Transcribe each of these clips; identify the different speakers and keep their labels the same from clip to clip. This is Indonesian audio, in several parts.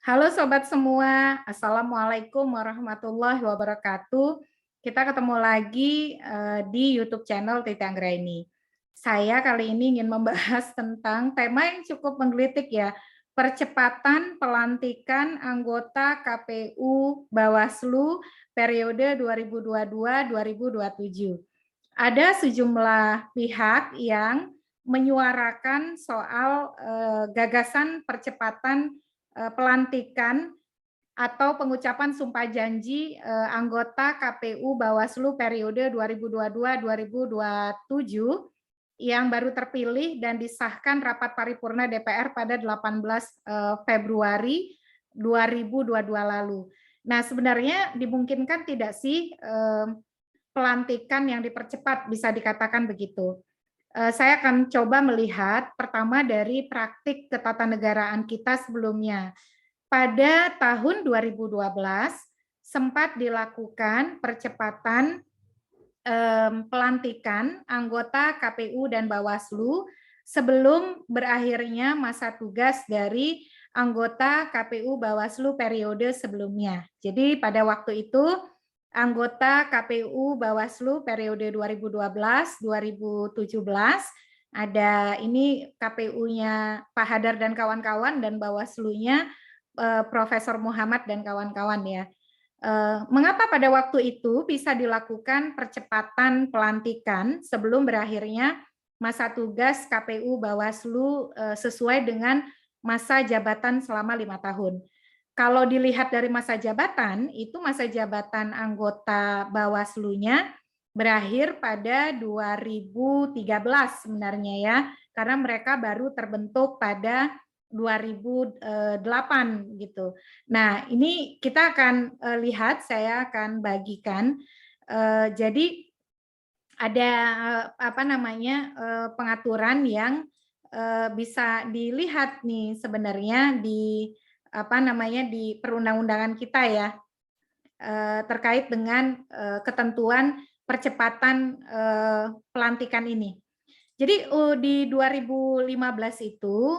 Speaker 1: Halo sobat semua, Assalamualaikum warahmatullahi wabarakatuh. Kita ketemu lagi di YouTube channel Titi Anggraini. Saya kali ini ingin membahas tentang tema yang cukup menggelitik ya, percepatan pelantikan anggota KPU Bawaslu periode 2022-2027. Ada sejumlah pihak yang menyuarakan soal gagasan percepatan pelantikan atau pengucapan sumpah janji anggota KPU Bawaslu periode 2022-2027 yang baru terpilih dan disahkan rapat paripurna DPR pada 18 Februari 2022 lalu. Nah, sebenarnya dimungkinkan tidak sih pelantikan yang dipercepat, bisa dikatakan begitu. Saya akan coba melihat pertama dari praktik ketatanegaraan kita sebelumnya. Pada tahun 2012 sempat dilakukan percepatan pelantikan anggota KPU dan Bawaslu sebelum berakhirnya masa tugas dari anggota KPU Bawaslu periode sebelumnya. Jadi pada waktu itu anggota KPU Bawaslu periode 2012-2017 ada ini KPU-nya Pak Hadar dan kawan-kawan dan Bawaslu-nya Profesor Muhammad dan kawan-kawan ya. Mengapa pada waktu itu bisa dilakukan percepatan pelantikan sebelum berakhirnya masa tugas KPU Bawaslu sesuai dengan masa jabatan selama 5 tahun. Kalau dilihat dari masa jabatan, itu masa jabatan anggota Bawaslu-nya berakhir pada 2013 sebenarnya ya, karena mereka baru terbentuk pada 2008 gitu. Nah, ini kita akan lihat, saya akan bagikan. Jadi ada pengaturan yang bisa dilihat nih sebenarnya di di perundang-undangan kita ya, terkait dengan ketentuan percepatan pelantikan ini. Jadi di 2015 itu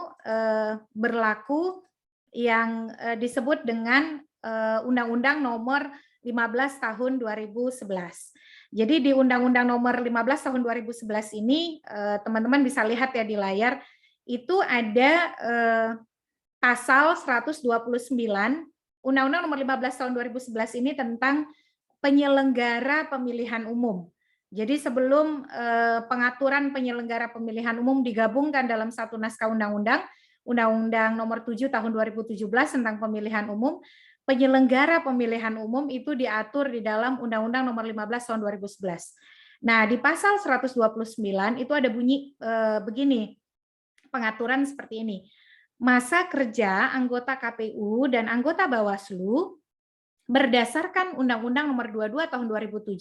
Speaker 1: berlaku yang disebut dengan Undang-Undang Nomor 15 Tahun 2011. Jadi di Undang-Undang Nomor 15 Tahun 2011 ini teman-teman bisa lihat ya di layar, itu ada pasal 129 Undang-Undang Nomor 15 Tahun 2011 ini tentang penyelenggara pemilihan umum. Jadi sebelum pengaturan penyelenggara pemilihan umum digabungkan dalam satu naskah undang-undang, Undang-Undang Nomor 7 Tahun 2017 tentang pemilihan umum, penyelenggara pemilihan umum itu diatur di dalam Undang-Undang Nomor 15 Tahun 2011. Nah, di pasal 129 itu ada bunyi begini, pengaturan seperti ini. Masa kerja anggota KPU dan anggota Bawaslu berdasarkan Undang-Undang Nomor 22 Tahun 2007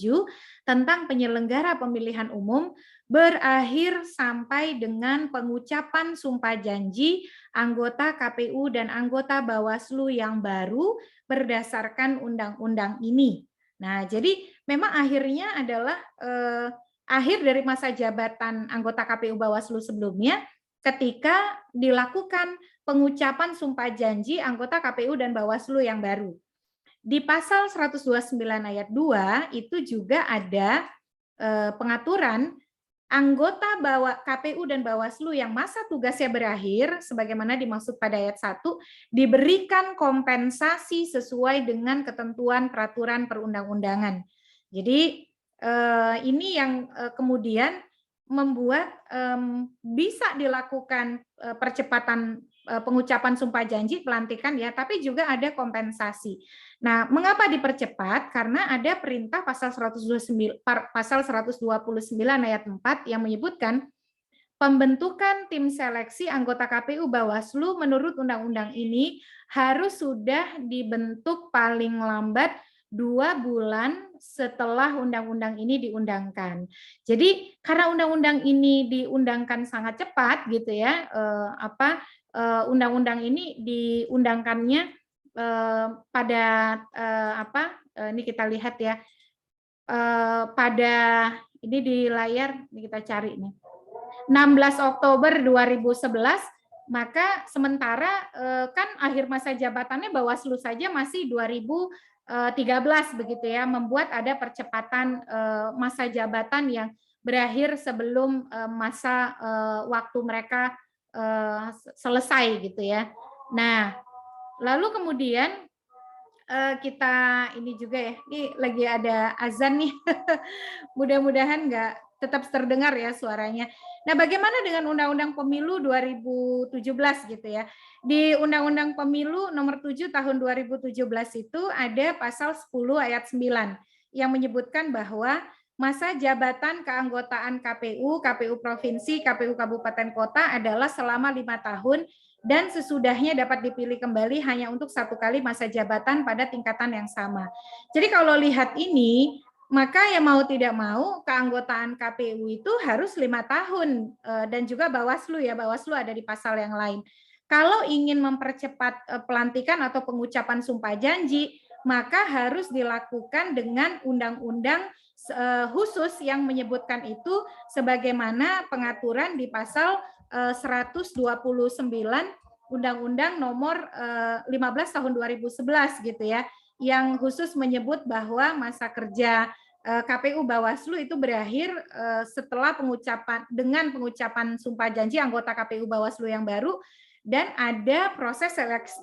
Speaker 1: tentang penyelenggara pemilihan umum berakhir sampai dengan pengucapan sumpah janji anggota KPU dan anggota Bawaslu yang baru berdasarkan undang-undang ini. Nah, jadi memang akhirnya adalah akhir dari masa jabatan anggota KPU Bawaslu sebelumnya ketika dilakukan pengucapan sumpah janji anggota KPU dan Bawaslu yang baru. Di pasal 129 ayat 2 itu juga ada pengaturan anggota KPU dan Bawaslu yang masa tugasnya berakhir sebagaimana dimaksud pada ayat 1 diberikan kompensasi sesuai dengan ketentuan peraturan perundang-undangan. Jadi ini yang kemudian membuat bisa dilakukan percepatan pengucapan sumpah janji pelantikan ya, tapi juga ada kompensasi. Nah, mengapa dipercepat? Karena ada perintah pasal 129 ayat 4 yang menyebutkan pembentukan tim seleksi anggota KPU Bawaslu menurut undang-undang ini harus sudah dibentuk paling lambat 2 bulan setelah undang-undang ini diundangkan. Jadi karena undang-undang ini diundangkan sangat cepat gitu ya, undang-undang ini diundangkannya pada ini kita lihat ya, pada ini di layar ini kita cari nih 16 Oktober 2011 Maka sementara kan akhir masa jabatannya Bawaslu saja masih 2013 begitu ya, membuat ada percepatan masa jabatan yang berakhir sebelum masa waktu mereka selesai gitu ya. Nah, lalu kemudian kita ini juga ya, ini lagi ada azan nih. Mudah-mudahan nggak tetap terdengar ya suaranya. Nah, bagaimana dengan Undang-Undang Pemilu 2017 gitu ya? Di Undang-Undang Pemilu nomor 7 tahun 2017 itu ada pasal 10 ayat 9 yang menyebutkan bahwa masa jabatan keanggotaan KPU, KPU Provinsi, KPU Kabupaten Kota adalah selama 5 tahun dan sesudahnya dapat dipilih kembali hanya untuk 1 kali masa jabatan pada tingkatan yang sama. Jadi kalau lihat ini, maka ya mau tidak mau keanggotaan KPU itu harus 5 tahun dan juga Bawaslu ya, Bawaslu ada di pasal yang lain. Kalau ingin mempercepat pelantikan atau pengucapan sumpah janji, maka harus dilakukan dengan undang-undang khusus yang menyebutkan itu sebagaimana pengaturan di pasal 129 Undang-Undang nomor 15 tahun 2011 gitu ya, yang khusus menyebut bahwa masa kerja KPU Bawaslu itu berakhir setelah pengucapan sumpah janji anggota KPU Bawaslu yang baru dan ada proses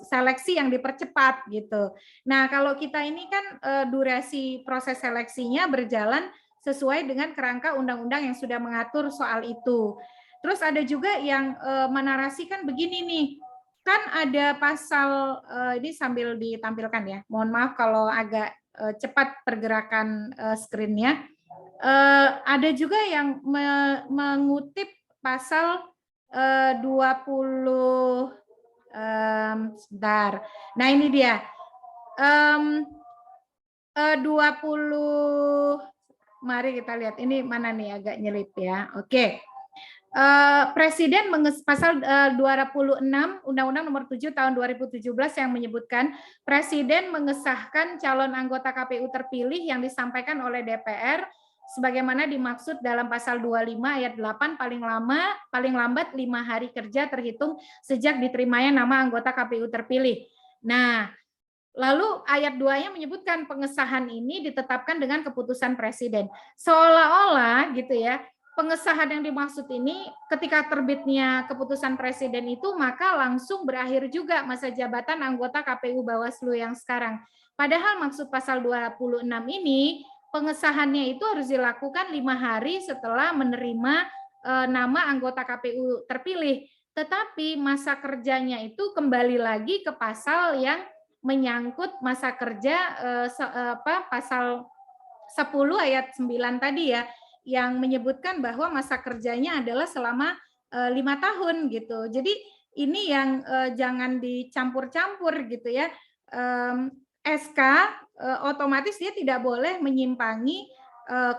Speaker 1: seleksi yang dipercepat gitu. Nah, kalau kita ini kan durasi proses seleksinya berjalan sesuai dengan kerangka undang-undang yang sudah mengatur soal itu. Terus ada juga yang menarasikan begini nih, kan ada pasal ini sambil ditampilkan ya. Mohon maaf kalau agak cepat pergerakan screen-nya. Ada juga yang mengutip pasal 20 sebentar. Nah, ini dia. 20 mari kita lihat ini mana nih agak nyelip ya. Oke. Presiden pasal 206 Undang-Undang Nomor 7 Tahun 2017 yang menyebutkan Presiden mengesahkan calon anggota KPU terpilih yang disampaikan oleh DPR sebagaimana dimaksud dalam pasal 25 ayat 8 paling lambat 5 hari kerja terhitung sejak diterimanya nama anggota KPU terpilih. Nah, lalu ayat 2-nya menyebutkan pengesahan ini ditetapkan dengan keputusan Presiden. Seolah-olah gitu ya, pengesahan yang dimaksud ini ketika terbitnya keputusan Presiden itu maka langsung berakhir juga masa jabatan anggota KPU Bawaslu yang sekarang. Padahal maksud pasal 26 ini pengesahannya itu harus dilakukan 5 hari setelah menerima nama anggota KPU terpilih. Tetapi masa kerjanya itu kembali lagi ke pasal yang menyangkut masa kerja pasal 10 ayat 9 tadi ya, yang menyebutkan bahwa masa kerjanya adalah selama 5 tahun gitu. Jadi ini yang jangan dicampur-campur gitu ya. SK otomatis dia tidak boleh menyimpangi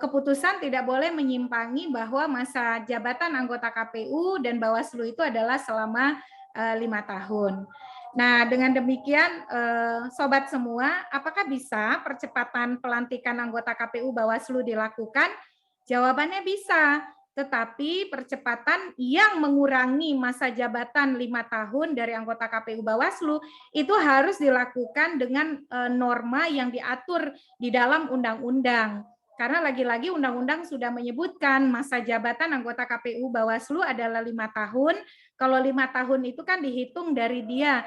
Speaker 1: keputusan, tidak boleh menyimpangi bahwa masa jabatan anggota KPU dan Bawaslu itu adalah selama 5 tahun. Nah, dengan demikian, sobat semua, apakah bisa percepatan pelantikan anggota KPU Bawaslu dilakukan? Jawabannya bisa, tetapi percepatan yang mengurangi masa jabatan 5 tahun dari anggota KPU Bawaslu itu harus dilakukan dengan norma yang diatur di dalam undang-undang. Karena lagi-lagi undang-undang sudah menyebutkan masa jabatan anggota KPU Bawaslu adalah 5 tahun. Kalau 5 tahun itu kan dihitung dari dia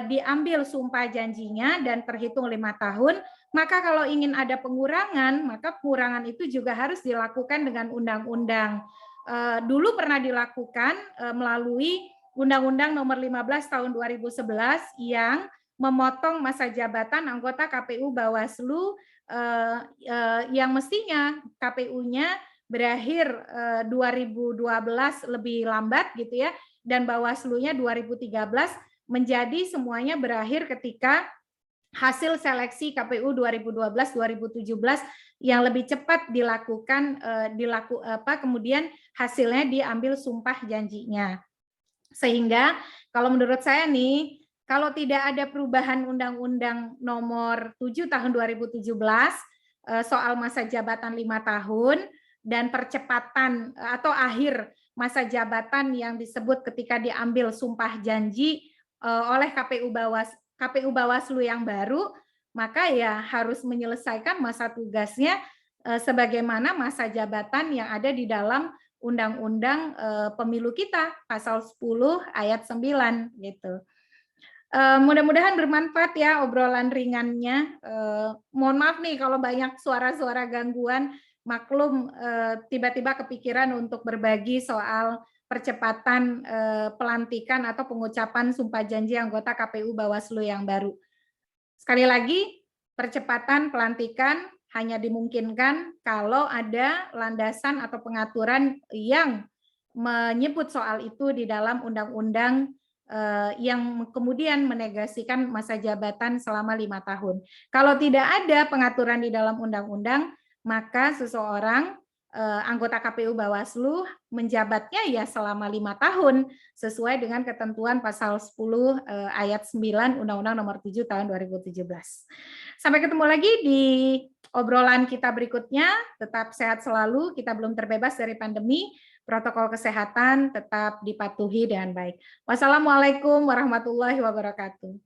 Speaker 1: diambil sumpah janjinya dan terhitung 5 tahun, maka kalau ingin ada pengurangan, maka pengurangan itu juga harus dilakukan dengan undang-undang. Dulu pernah dilakukan melalui Undang-Undang Nomor 15 Tahun 2011 yang memotong masa jabatan anggota KPU Bawaslu yang mestinya KPU-nya berakhir 2012 lebih lambat gitu ya, dan Bawaslu-nya 2013 menjadi semuanya berakhir ketika hasil seleksi KPU 2012-2017 yang lebih cepat dilakukan kemudian hasilnya diambil sumpah janjinya. Sehingga kalau menurut saya nih, kalau tidak ada perubahan Undang-Undang Nomor 7 Tahun 2017 soal masa jabatan 5 tahun dan percepatan atau akhir masa jabatan yang disebut ketika diambil sumpah janji oleh KPU Bawaslu yang baru, maka ya harus menyelesaikan masa tugasnya sebagaimana masa jabatan yang ada di dalam Undang-Undang Pemilu kita, pasal 10 ayat 9 gitu. Mudah-mudahan bermanfaat ya obrolan ringannya. Mohon maaf nih kalau banyak suara-suara gangguan, maklum tiba-tiba kepikiran untuk berbagi soal percepatan pelantikan atau pengucapan sumpah janji anggota KPU Bawaslu yang baru. Sekali lagi, percepatan pelantikan hanya dimungkinkan kalau ada landasan atau pengaturan yang menyebut soal itu di dalam undang-undang yang kemudian menegasikan masa jabatan selama 5 tahun. Kalau tidak ada pengaturan di dalam undang-undang, maka seseorang anggota KPU Bawaslu menjabatnya ya selama 5 tahun sesuai dengan ketentuan pasal 10 ayat 9 Undang-Undang Nomor 7 tahun 2017. Sampai ketemu lagi di obrolan kita berikutnya. Tetap sehat selalu, kita belum terbebas dari pandemi. Protokol kesehatan tetap dipatuhi dengan baik. Wassalamualaikum warahmatullahi wabarakatuh.